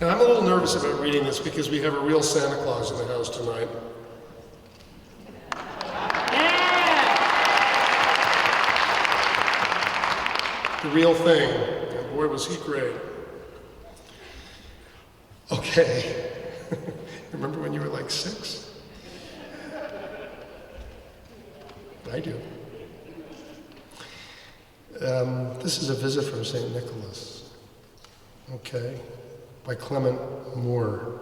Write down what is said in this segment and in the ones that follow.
Now, I'm a little nervous about reading this because we have a real Santa Claus in the house tonight. The real thing. And boy, was he great. Okay. Remember when you were like 6? I do. This is a visit from St. Nicholas. Okay. By Clement Moore.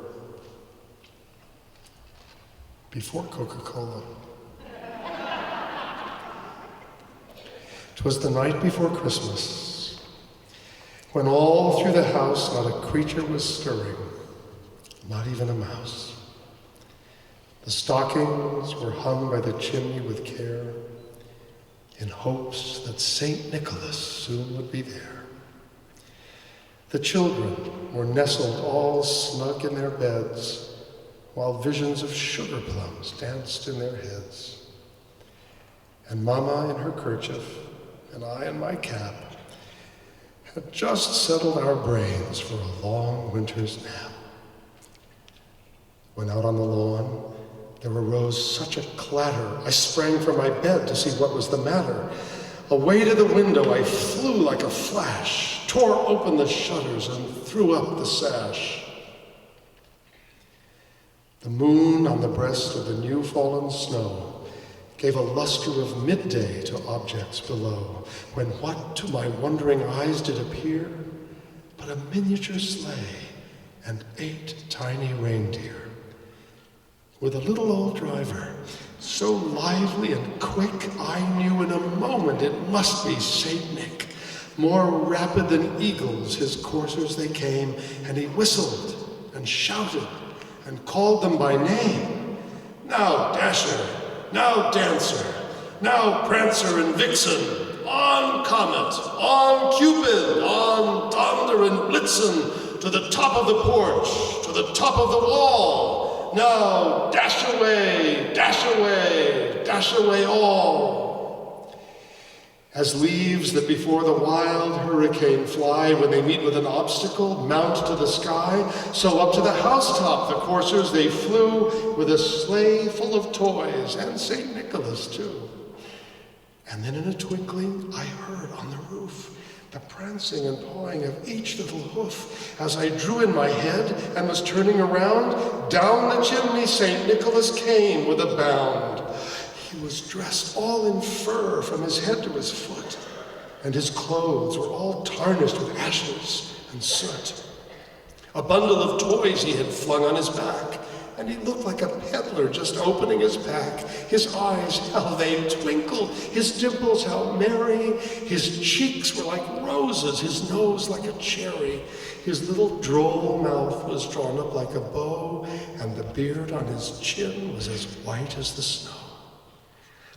Before Coca-Cola. Twas the night before Christmas, when all through the house not a creature was stirring, not even a mouse. The stockings were hung by the chimney with care, in hopes that St. Nicholas soon would be there. The children were nestled all snug in their beds, while visions of sugar plums danced in their heads. And Mama in her kerchief, and I in my cap, had just settled our brains for a long winter's nap. When out on the lawn, there arose such a clatter, I sprang from my bed to see what was the matter. Away to the window I flew like a flash, tore open the shutters and threw up the sash. The moon on the breast of the new fallen snow gave a luster of midday to objects below, when what to my wondering eyes did appear but a miniature sleigh and 8 tiny reindeer, with a little old driver, so lively and quick, I knew in a moment it must be Saint Nick. More rapid than eagles his coursers they came, and he whistled and shouted and called them by name. Now Dasher, now Dancer, now Prancer and Vixen, on Comet, on Cupid, on Thunder and Blitzen, to the top of the porch, to the top of the wall. Now dash away, dash away, dash away all. As leaves that before the wild hurricane fly when they meet with an obstacle, mount to the sky, so up to the housetop the coursers they flew, with a sleigh full of toys, and St. Nicholas too. And then in a twinkling I heard on the roof the prancing and pawing of each little hoof. As I drew in my head and was turning around, down the chimney St. Nicholas came with a bound. He was dressed all in fur from his head to his foot, and his clothes were all tarnished with ashes and soot. A bundle of toys he had flung on his back, and he looked like a peddler just opening his pack. His eyes, how they twinkled, his dimples, how merry. His cheeks were like roses, his nose like a cherry. His little droll mouth was drawn up like a bow, and the beard on his chin was as white as the snow.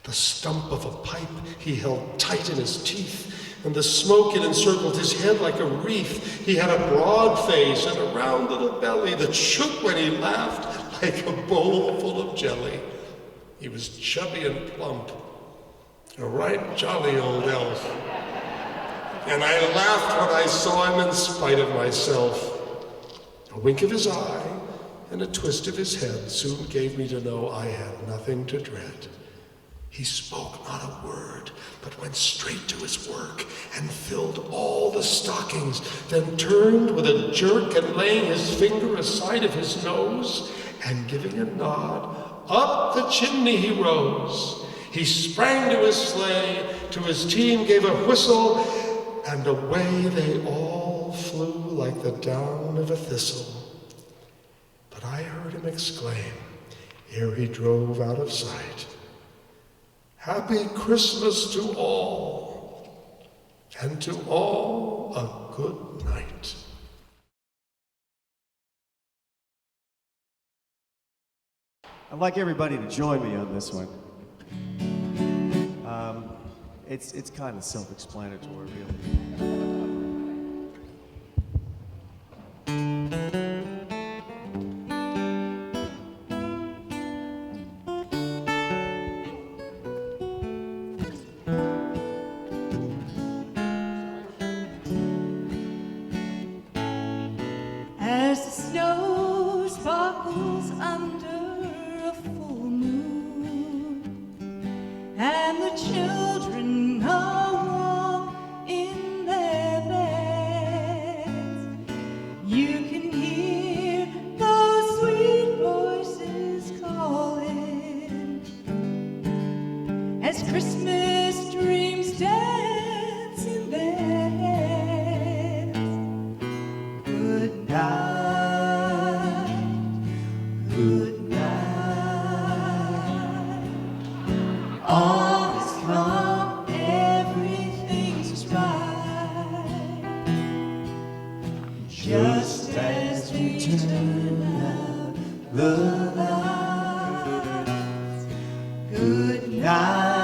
The stump of a pipe he held tight in his teeth, and the smoke it encircled his head like a wreath. He had a broad face and a round little belly that shook when he laughed like a bowl full of jelly. He was chubby and plump, a right jolly old elf. And I laughed when I saw him in spite of myself. A wink of his eye and a twist of his head soon gave me to know I had nothing to dread. He spoke not a word, but went straight to his work and filled all the stockings, then turned with a jerk and laying his finger aside of his nose and giving a nod, up the chimney he rose. He sprang to his sleigh, to his team gave a whistle, and away they all flew like the down of a thistle. But I heard him exclaim, ere he drove out of sight, "Happy Christmas to all, and to all a good night." I'd like everybody to join me on this one. It's kind of self-explanatory, really. As the snow sparkles under a full moon, and the children are warm in their beds. You can hear those sweet voices calling as Christmas dreams dance in their heads. Good night, good night. All is calm, everything's right. Just as we turn out the lights. Good night,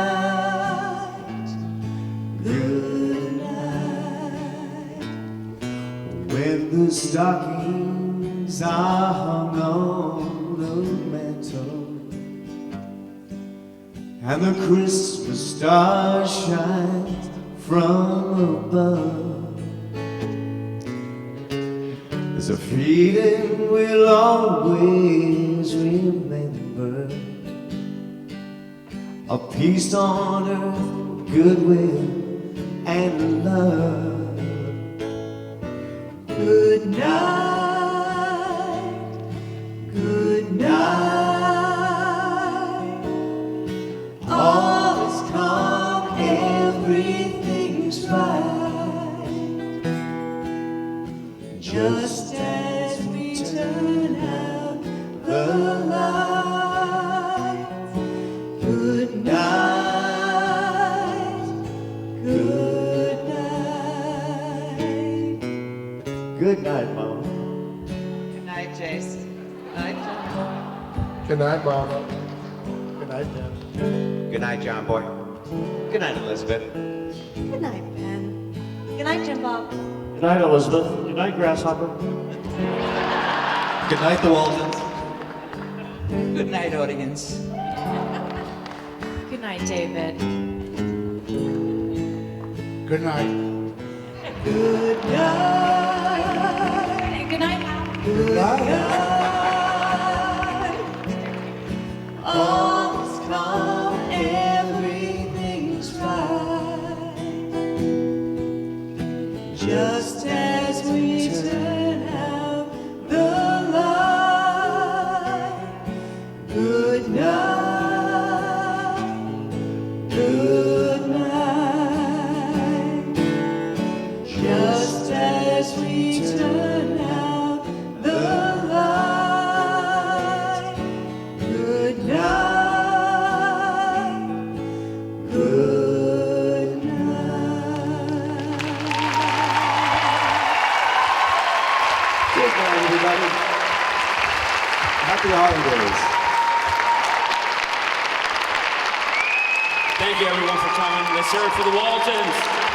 good night. When the stockings are hung on the mantle and the Christmas star shines from above, there's a feeling we'll always remember, of peace on earth, goodwill and love. Good night, good night. All is calm, everything's right. Just as we turn out the lights. Good night, good night. Good night, Mom. Good night, Jace. Good night, John. Good night, Mom. Good night, Dad. Good night, John Boy. Good night, Elizabeth. Good night, Ben. Good night, Jim Bob. Good night, Elizabeth. Good night, Grasshopper. Good night, the Waltons. Good night, audience. Good night, David. Good night. Good night. Good night, Al. Good night. All is calm, everything's right. Just as we turn out the light. Good night. Good night. Just as we turn out the light. Good night. Good night. Good night, everybody. Happy holidays. Thank you, everyone, for coming. Let's hear it for the Waltons.